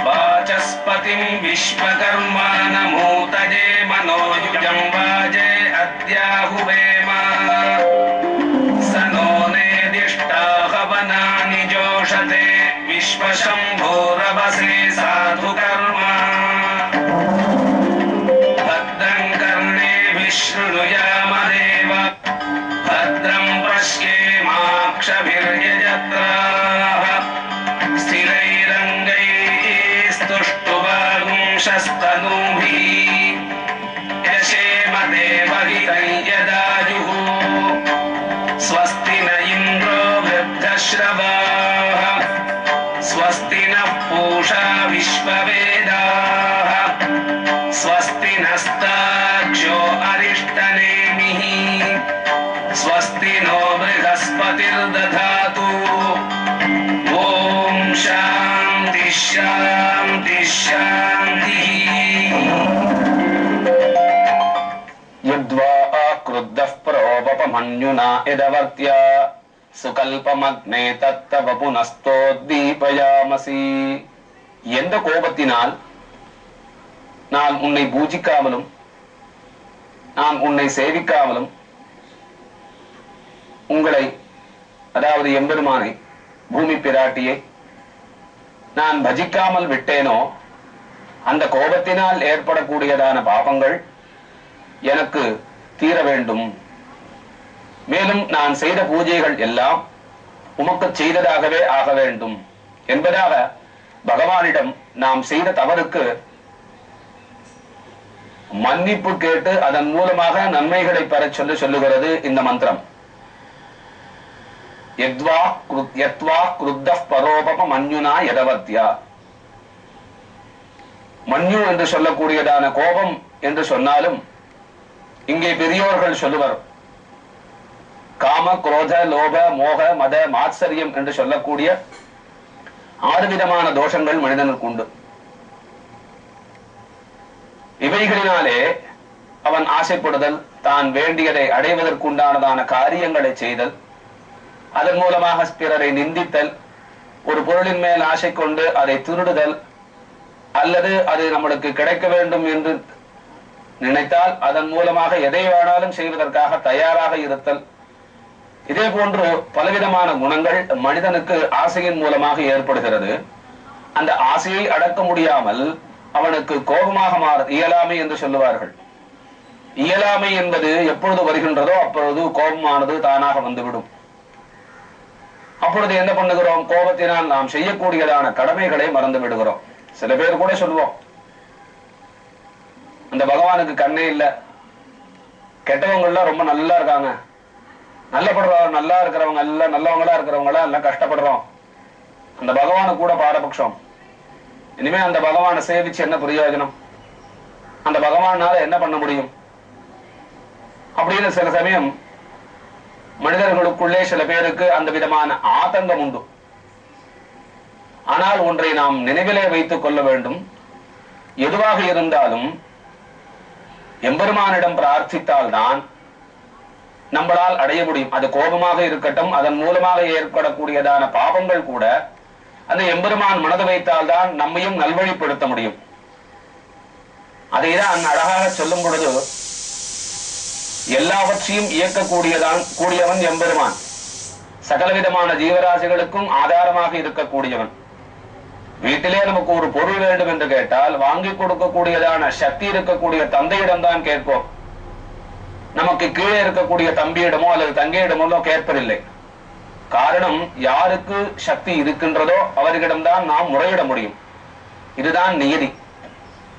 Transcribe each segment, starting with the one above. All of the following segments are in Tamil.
वाचस्पतिं विश्वकर्मा नमोतजे मनोयुजं वाजे अद्याहुवेम स नो नेदिष्टा हवनानि जोषते विश्वशम्भोरवसे साधु कर्मा भद्रं कर्णेभिः शृणुयामदेव भद्रं पश्येमाक्षभिर्यजत्राः स्थिरैरङ्गैस्तुष्टुवागुंशस्तनूभिः यशेम देवहितं यदायुः स्वस्ति न इन्द्रो वृद्धश्रवाः स्वस्ति नः पूषा विश्ववेदाः स्वस्ति नस्तार्क्ष्यो अरिष्टनेमिः स्वस्ति नो बृहस्पतिर्दधातु ॐ शान्ति शान्ति शान्तिः यद्वा क्रुद्धः प्रोपमन्युना यदवर्त्या சுகல்பமக்னே தத்தவ புனஸ்தோத்தீபயாமசி. எந்த கோபத்தினால் நான் உன்னை பூஜிக்காமலும் நான் உன்னை சேவிக்காமலும் உங்களை, அதாவது எம்பெருமானை பூமி பிராட்டியை நான் பஜிக்காமல் விட்டேனோ அந்த கோபத்தினால் ஏற்படக்கூடியதான பாபங்கள் எனக்கு தீர வேண்டும். மேலும் நான் செய்த பூஜைகள் எல்லாம் உமக்கு செய்ததாகவே ஆக வேண்டும் என்பதாக பகவானிடம் நாம் செய்த தவறுக்கு மன்னிப்பு கேட்டு அதன் மூலமாக நன்மைகளை பெற சொல்லுகிறது இந்த மந்திரம். யத்வா க்ருத்தः பரோபம மன்யுனா யதவத்யா. மன்யு என்று சொல்லக்கூடியதான கோபம் என்று சொன்னாலும் இங்கே பெரியோர்கள் சொல்லுவர் காம குரோத லோப மோக மத மாத்சரியம் என்று சொல்லக்கூடிய 6 விதமான தோஷங்கள் மனிதனுக்கு உண்டு. இவைகளினாலே அவன் ஆசைப்படுதல், தான் வேண்டியதை அடைவதற்குண்டானதான காரியங்களை செய்தல், அதன் மூலமாக பிறரை நிந்தித்தல், ஒரு பொருளின் மேல் ஆசை கொண்டு அதை திருடுதல், அல்லது அது நம்மளுக்கு கிடைக்க வேண்டும் என்று நினைத்தால் அதன் மூலமாக எதை வேணாலும் செய்வதற்காக தயாராக இருத்தல், இதே போன்று பலவிதமான குணங்கள் மனிதனுக்கு ஆசையின் மூலமாக ஏற்படுகிறது. அந்த ஆசையை அடக்க முடியாமல் அவனுக்கு கோபமாக மாற இயலாமை என்று சொல்லுவார்கள். இயலாமை என்பது எப்பொழுது வருகின்றதோ அப்பொழுது கோபமானது தானாக வந்துவிடும். அப்பொழுது என்ன பண்ணுகிறோம்? கோபத்தினால் நாம் செய்யக்கூடியதான கடமைகளை மறந்து விடுகிறோம். சில பேர் கூட சொல்லுவோம், அந்த பகவானுக்கு கண்ணே இல்லை, கெட்டவங்க எல்லாம் ரொம்ப நல்லா இருக்காங்க, நல்லா இருக்கிறவங்க எல்லாம் நல்லவங்களா இருக்கிறவங்க எல்லாம் கஷ்டப்படுறோம், அந்த பகவானு கூட பாரபட்சம், இனிமே அந்த பகவானை சேவிச்சு என்ன பிரயோஜனம், அந்த பகவானால என்ன பண்ண முடியும் அப்படின்னு சில சமயம் மனிதர்களுக்குள்ளே சில பேருக்கு அந்த விதமான ஆதங்கம் உண்டு. ஆனால் ஒன்றை நாம் நினைவிலே வைத்துக் கொள்ள வேண்டும், எதுவாக இருந்தாலும் எம்பெருமானிடம் பிரார்த்தித்தால்தான் நம்மளால் அடைய முடியும். அது கோபமாக இருக்கட்டும், அதன் மூலமாக ஏற்படக்கூடியதான பாவங்கள் கூட அந்த எம்பெருமான் மனது வைத்தால்தான் நம்மையும் நல்வழிப்படுத்த முடியும். அதைதான் அழகாக சொல்லும் பொழுது, எல்லாவற்றையும் கூடியவன் எம்பெருமான், சகலவிதமான ஜீவராசிகளுக்கும் ஆதாரமாக இருக்கக்கூடியவன். வீட்டிலே நமக்கு ஒரு பொருள் வேண்டும் என்று கேட்டால் வாங்கி கொடுக்கக்கூடியதான சக்தி இருக்கக்கூடிய தந்தையிடம் தான் கேட்போம். நமக்கு கீழே இருக்கக்கூடிய தம்பியிடமோ அல்லது தங்கையிடமோ கேட்பதில்லை. காரணம், யாருக்கு சக்தி இருக்கின்றதோ அவர்களிடம்தான் நாம் முறையிட முடியும். இதுதான் நியதி.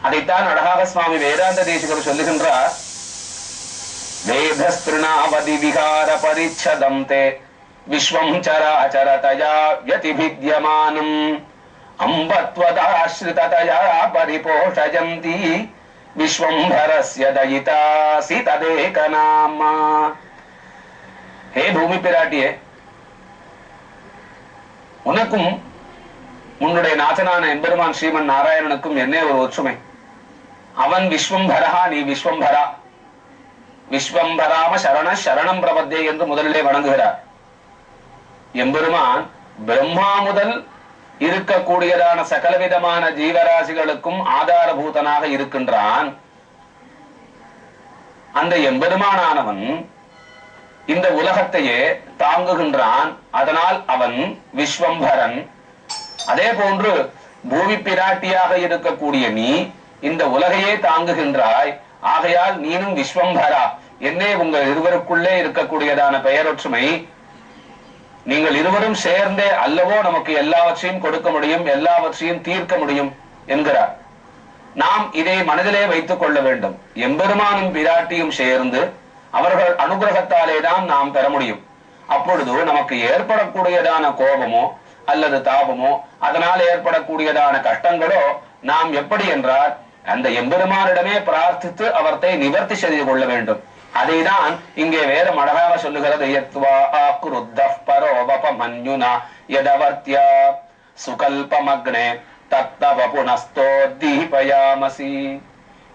அதைத்தான் அழகாக சுவாமி வேதாந்த தேசிகர் சொல்லுகின்றார். வேதஸ்திருணாவதி விகார பரிச்சதம் தே விஸ்வம் சராச்சரதயா யதிபித்யமானம் அம்பத்வதாஸ்ரிததயா பரிபோஷயந்தி விஸ்வம்பரஸ்ய தயிதாசி ததேகநாமா. ஹே பூமி பிராட்டியே, உனக்கும் உன்னுடைய நாதனான எம்பெருமான் ஸ்ரீமன் நாராயணனுக்கும் என்ன ஒரு ஒற்றுமை? அவன் விஸ்வம்பரா, நீ விஸ்வம்பரா. விஸ்வம்பராம சரண சரணம் பிரபத்தே என்று முதலிலே வணங்குகிறார். எம்பெருமான் பிரம்மா முதல் இருக்கக்கூடியதான சகலவிதமான ஜீவராசிகளுக்கும் ஆதாரபூதனாக இருக்கின்றான். அந்த எம்பெருமானானவன் இந்த உலகத்தையே தாங்குகின்றான். அதனால் அவன் விஸ்வம்பரன். அதே போன்று பூமி பிராட்டியாக இருக்கக்கூடிய நீ இந்த உலகையே தாங்குகின்றாய். ஆகையால் நீனும் விஸ்வம்பரா. என்னே உங்கள் இருவருக்குள்ளே இருக்கக்கூடியதான பெயரொற்றுமை. நீங்கள் இருவரும் சேர்ந்தே அல்லவோ நமக்கு எல்லாவற்றையும் கொடுக்க முடியும், எல்லாவற்றையும் தீர்க்க முடியும் என்கிறார். நாம் இதை மனதிலே வைத்துக் கொள்ள வேண்டும். எம்பெருமானும் பிராட்டியும் சேர்ந்து அவர்கள் அனுகிரகத்தாலே தான் நாம் பெற முடியும். அப்பொழுது நமக்கு ஏற்படக்கூடியதான கோபமோ அல்லது தாபமோ அதனால் ஏற்படக்கூடியதான கஷ்டங்களோ நாம் எப்படி என்றால் அந்த எம்பெருமானிடமே பிரார்த்தித்து அவர்த்தை நிவர்த்தி செய்து கொள்ள வேண்டும். அதைதான் இங்கே வேதம் அழகாக சொல்லுகிறது.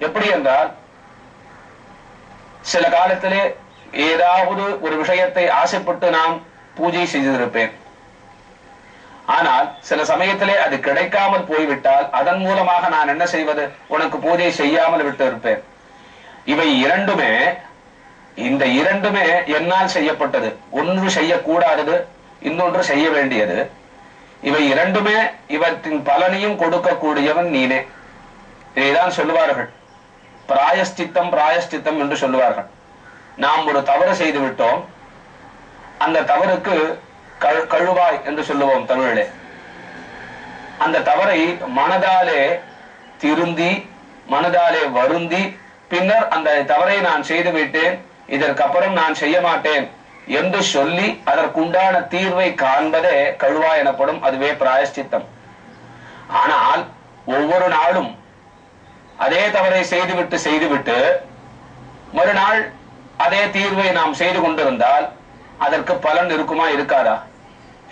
எப்படி என்றால் சில காலத்திலே ஏதாவது ஒரு விஷயத்தை ஆசைப்பட்டு நான் பூஜை செய்திருப்பேன். ஆனால் சில சமயத்திலே அது கிடைக்காமல் போய்விட்டால் அதன் மூலமாக நான் என்ன செய்வது? உனக்கு பூஜை செய்யாமல் விட்டு இருப்பேன். இவை இரண்டுமே, இந்த இரண்டுமே என்னால் செய்யப்பட்டது. ஒன்று செய்யக்கூடாதது, இன்னொன்று செய்ய வேண்டியது. இவை இரண்டுமே இவற்றின் பலனையும் கொடுக்கக்கூடியவன் நீனே. இதைதான் சொல்லுவார்கள் பிராயஷ்சித்தம், பிராயஷ்சித்தம் என்று சொல்லுவார்கள். நாம் ஒரு தவறு செய்து விட்டோம், அந்த தவறுக்கு கழுவாய் என்று சொல்லுவோம் தமிழிலே. அந்த தவறை மனதாலே திருந்தி, மனதாலே வருந்தி, பின்னர் அந்த தவறை நான் செய்து விட்டேன், இதற்கப்புறம் நான் செய்ய மாட்டேன் என்று சொல்லி அதற்குண்டான தீர்வை காண்பதே கழுவாய் எனப்படும். அதுவே பிராயஷ்சித்தம். ஆனால் ஒவ்வொரு நாளும் அதே தவறை செய்துவிட்டு மறுநாள் அதே தீர்வை நாம் செய்து கொண்டிருந்தால் அதற்கு பலன் இருக்குமா, இருக்காதா?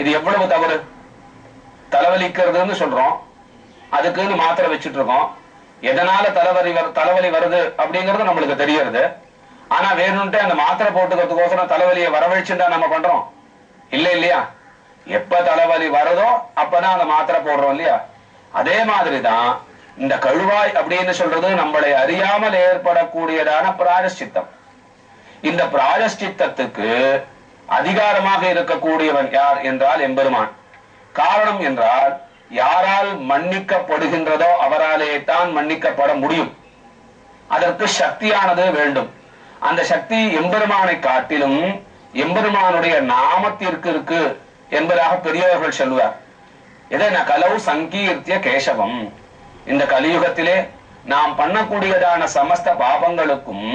இது எவ்வளவு தவறு! தலைவலிக்கிறதுன்னு சொல்றோம், அதுக்குன்னு மாத்திரை வச்சுட்டு இருக்கோம். எதனால தலைவலி வருது அப்படிங்கிறது நம்மளுக்கு தெரிகிறது. ஆனா வேணும்ட்டு அந்த மாத்திரை போட்டுக்கிறதுக்கோசரம் தலைவலியை வரவழைச்சுட்டா நம்ம பண்றோம் இல்லையா? எப்ப தலைவலி வருதோ அப்பதான் அந்த மாத்திரை போடுறோம் இல்லையா? அதே மாதிரிதான் இந்த கழுவாய் அப்படின்னு சொல்றது நம்மளை அறியாமல் ஏற்படக்கூடியதான பிராயஷ்சித்தம். இந்த பிராயஷ்சித்தத்துக்கு அதிகாரமாக இருக்கக்கூடியவன் யார் என்றால் எம்பெருமான். காரணம் என்றால் யாரால் மன்னிக்கப்படுகின்றதோ அவராலே தான் மன்னிக்கப்பட முடியும். அதற்கு சக்தியானது வேண்டும். அந்த சக்தி எம்பெருமானை காட்டிலும் எம்பெருமானுடைய நாமத்திற்கு இருக்கு என்பதாக பெரியவர்கள் சொல்லுவார். எதை கலவு சங்கீர்த்திய கேசவம். இந்த கலியுகத்திலே நாம் பண்ணக்கூடியதான சமஸ்த பாபங்களுக்கும்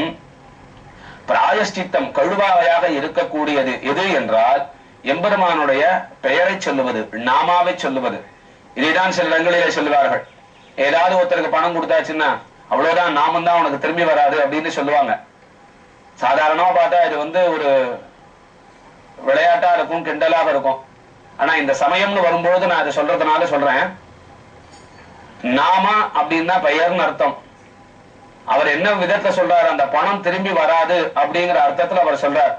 பிராயஷ்சித்தம் கழுவாவையாக இருக்கக்கூடியது எது என்றால் எம்பெருமானுடைய பெயரை சொல்லுவது, நாமாவை சொல்லுவது. இதைதான் சில இடங்களிலே சொல்லுவார்கள். ஏதாவது ஒருத்தருக்கு பணம் கொடுத்தாச்சுன்னா அவ்வளவுதான், நாமம் தான் உனக்கு திரும்பி வராது அப்படின்னு சொல்லுவாங்க. சாதாரணமா பார்த்தா இது ஒரு விளையாட்டா இருக்கும், கிண்டலாக இருக்கும். ஆனா இந்த சமயம்னு வரும்போது நான் அதை சொல்றதுனால சொல்றேன். நாம அப்படின்னா பெயர்னு அர்த்தம். அவர் என்ன விதத்துல சொல்றாரு? அந்த பணம் திரும்பி வராது அப்படிங்கிற அர்த்தத்துல அவர் சொல்றார்.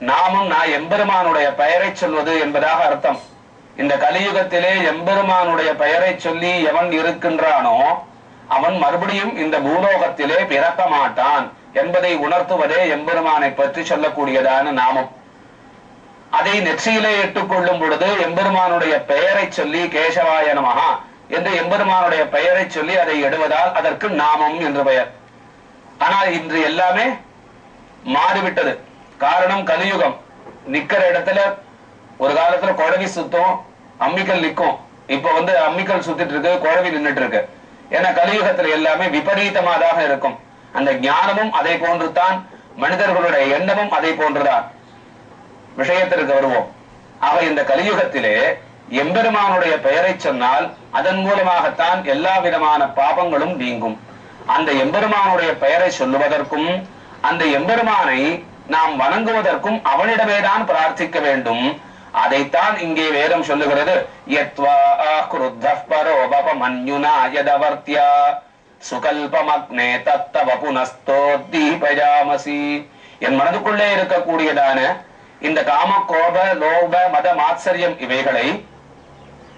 நாமும் நான் எம்பெருமானுடைய பெயரை சொல்வது என்பதாக அர்த்தம். இந்த கலியுகத்திலே எம்பெருமானுடைய பெயரை சொல்லி எவன் இருக்கின்றானோ அவன் மறுபடியும் இந்த பூலோகத்திலே பிறக்க மாட்டான் என்பதை உணர்த்துவதே எம்பெருமானை பற்றி சொல்லக்கூடியதான நாமம். அதை நெற்றியிலே இட்டுக்கொள்ளும் பொழுது எம்பெருமானுடைய பெயரை சொல்லி கேசவாய நமஹா என்று எம்பெருமானுடைய பெயரை சொல்லி அதை எடுவதால் அதற்கு நாமம் என்று பெயர். ஆனால் இன்று எல்லாமே மாறிவிட்டது. காரணம் கலியுகம். நிக்கிற இடத்துல ஒரு காலத்துல குழவி சுத்தும், அம்மிக்கல் நிற்கும். இப்ப அம்மிக்கல் சுத்திட்டு இருக்கு, குழவி நின்றுட்டு இருக்கு. ஏன்னா கலியுகத்துல எல்லாமே விபரீதமாக இருக்கும். அந்த ஞானமும் அதை போன்றுதான், மனிதர்களுடைய எண்ணமும் அதை போன்றுதான். விஷயத்திற்கு வருவோம். ஆக இந்த கலியுகத்திலே எம்பெருமானுடைய பெயரை சொன்னால் அதன் மூலமாகத்தான் எல்லா விதமான பாபங்களும் நீங்கும். அந்த எம்பெருமானுடைய பெயரை சொல்லுவதற்கும் அந்த எம்பெருமானை நாம் வணங்குவதற்கும் அவனிடமேதான் பிரார்த்திக்க வேண்டும். அதைத்தான் இங்கே வேதம் சொல்லுகிறது. சுகல்பமக்னே தத்தவ புனஸ்தோத்தீபயாமசி. என் மனதுக்குள்ளே இருக்கக்கூடியதான இந்த காம கோப லோப மத மாத்சரியம் இவைகளை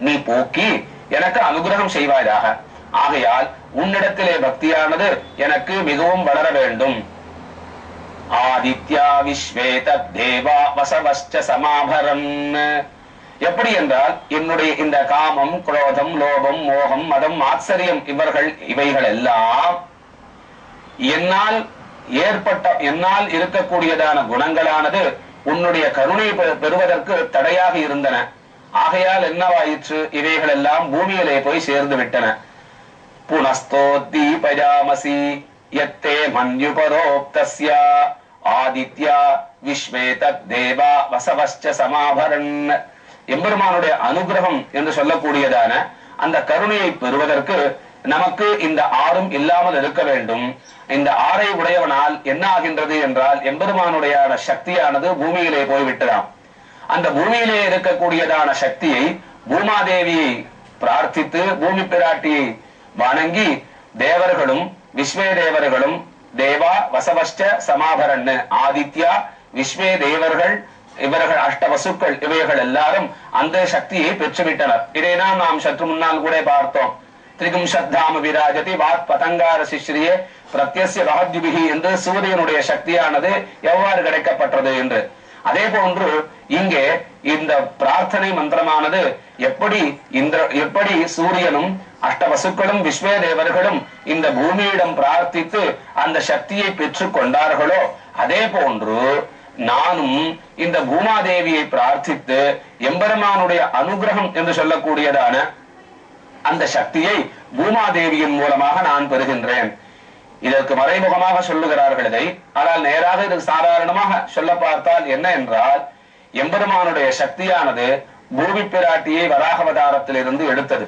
நீ போக்கி எனக்கு அனுகிரகம் செய்வாயாக. ஆகையால் உன்னிடத்திலே பக்தியானது எனக்கு மிகவும் வளர வேண்டும். ஆதித்யா விஸ்வே தத்தேவா வசவஸ்ச சமாபரன். எப்படி என்றால் என்னுடைய இந்த காமம் குரோதம் லோபம் மோகம் மதம் ஆச்சரியம் இவைகள் எல்லாம் என்னால் இருக்கக்கூடியதான குணங்களானது உன்னுடைய கருணை பெறுவதற்கு தடையாக இருந்தன. ஆகையால் என்னவாயிற்று, இவைகள் எல்லாம் பூமியிலே போய் சேர்ந்து விட்டன. புனஸ்தோத்தீபயாமசி யத்தே மன்யுபரோக்தஸ்ய ஆதித்யா விஸ்வே தத்தேவா வசவஸ்ச சமாபரன். எம்பெருமானுடைய அனுகிரகம் என்று சொல்லக்கூடியதான அந்த கருணையை பெறுவதற்கு நமக்கு இந்த ஆறும் இல்லாமல் இருக்க வேண்டும். இந்த ஆறை உடையவனால் என்ன ஆகின்றது என்றால் எம்பெருமானுடைய சக்தியானது பூமியிலே போய்விட்டதாம். அந்த பூமியிலே இருக்கக்கூடியதான சக்தியை பூமாதேவியை பிரார்த்தித்து பூமி பிராட்டியை வணங்கி தேவர்களும் விஸ்வே தேவர்களும் தேவா வசவஷ்ட சமாபரன் ஆதித்யா விஸ்வே தேவர்கள் இவர்கள் அஷ்டவசுக்கள் இவைகள் எல்லாரும் அந்த சக்தியை பெற்றுவிட்டனர். இதைதான் நாம் சற்று முன்னால் கூட பார்த்தோம். திரிகும் சத்தாம விராஜதி வாத் பதங்கார சிஸ்ரியே பிரத்யஸ்ய ரஹத்யுபிஹி என்று சூரியனுடைய சக்தியானது எவ்வாறு கிடைக்கப்பட்டது என்று. அதே போன்று இங்கே இந்த பிரார்த்தனை மந்திரமானது எப்படி சூரியனும் அஷ்டவசுக்களும் விஸ்வே தேவர்களும் இந்த பூமியிடம் பிரார்த்தித்து அந்த சக்தியை பெற்றுக் கொண்டார்களோ அதே போன்று நானும் இந்த பூமாதேவியை பிரார்த்தித்து எம்பெருமானுடைய அனுகிரகம் என்று சொல்லக்கூடியதான அந்த சக்தியை பூமாதேவியின் மூலமாக நான் பெறுகின்றேன். இதற்கு மறைமுகமாக சொல்லுகிறார்கள் இதை. ஆனால் நேராக இது சாதாரணமாக சொல்ல பார்த்தால் என்ன என்றால் எம்பெருமானுடைய சக்தியானது பூமி பிராட்டியை வராகவதாரத்திலிருந்து எடுத்தது.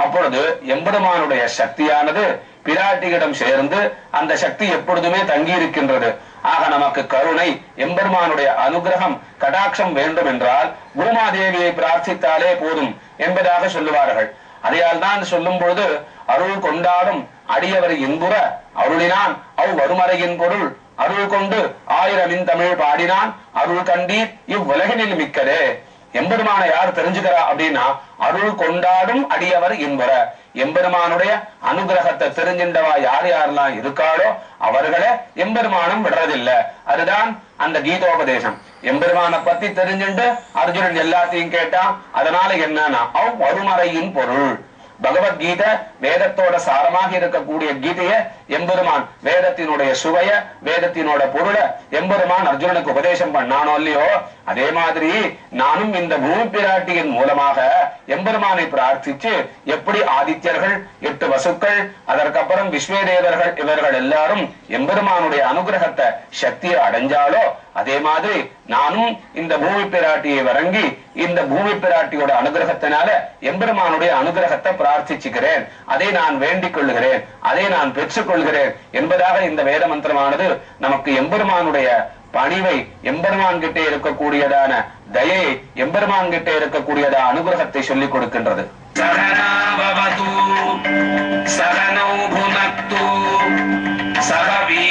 அப்பொழுது எம்பெருமானுடைய சக்தியானது பிராட்டியிடம் சேர்ந்து அந்த சக்தி எப்பொழுதுமே தங்கி இருக்கின்றது. ஆக நமக்கு கருணை எம்பெருமானுடைய அனுகிரகம் கடாட்சம் வேண்டும் என்றால் பூமாதேவியை பிரார்த்தித்தாலே போதும் என்பதாக சொல்லுவார்கள். அதையால் தான் சொல்லும் பொழுது அருள் கொண்டாடும் அடியவர் இன்புற அருளினான் அவ் வருமறையின் பொருள் அருள் கொண்டு 1000 தமிழ் பாடினான் அருள் கண்டீர் இவ்வுலகினில் மிக்கதே. எம்பெருமான யார் தெரிஞ்சுக்கிறா அப்படின்னா அருள் கொண்டாடும் அடியவர் இன்புற. எம்பெருமானுடைய அனுகிரகத்தை தெரிஞ்சின்றவா யார் யாரெல்லாம் இருக்காளோ அவர்களை எம்பெருமானம் விடுறதில்லை. அதுதான் அந்த கீதோபதேசம். எம்பெருமான பத்தி தெரிஞ்சுட்டு அர்ஜுனன் எல்லாத்தையும் கேட்டான். அதனால என்னன்னா அவ் வருமறையின் பொருள் பகவத்கீதை வேதத்தோட சாரமாக இருக்கக்கூடிய கீதைய எம்பெருமான் வேதத்தினுடைய சுவைய வேதத்தினோட பொருளை எம்பெருமான் அர்ஜுனனுக்கு உபதேசம் பண்ணானோ இல்லையோ அதே மாதிரி நானும் இந்த பூமி பிராட்டியின் மூலமாக எம்பெருமானை பிரார்த்திச்சு எப்படி ஆதித்யர்கள் 8 வசுக்கள் அதற்கப்புறம் விஸ்வே தேவர்கள் இவர்கள் எல்லாரும் எம்பெருமானுடைய அனுகிரகத்தை சக்தியை அடைஞ்சாலோ அதே மாதிரி நானும் இந்த பூமி பிராட்டியை வணங்கி இந்த பூமி பிராட்டியோட அனுகிரகத்தினால எம்பெருமானுடைய அனுகிரகத்தை பிரார்த்திச்சுக்கிறேன். அதை நான் வேண்டிக் கொள்ளுகிறேன், அதை நான் பெற்றுக் கொள்கிறேன் என்பதாக இந்த வேத மந்திரமானது நமக்கு எம்பெருமானுடைய பணிவை எம்பெருமான் கிட்டே இருக்கக்கூடியதான தயை எம்பெருமான் கிட்டே இருக்கக்கூடியதான அனுகிரகத்தை சொல்லிக் கொடுக்கின்றது. சகனௌ புனக்து சகவீ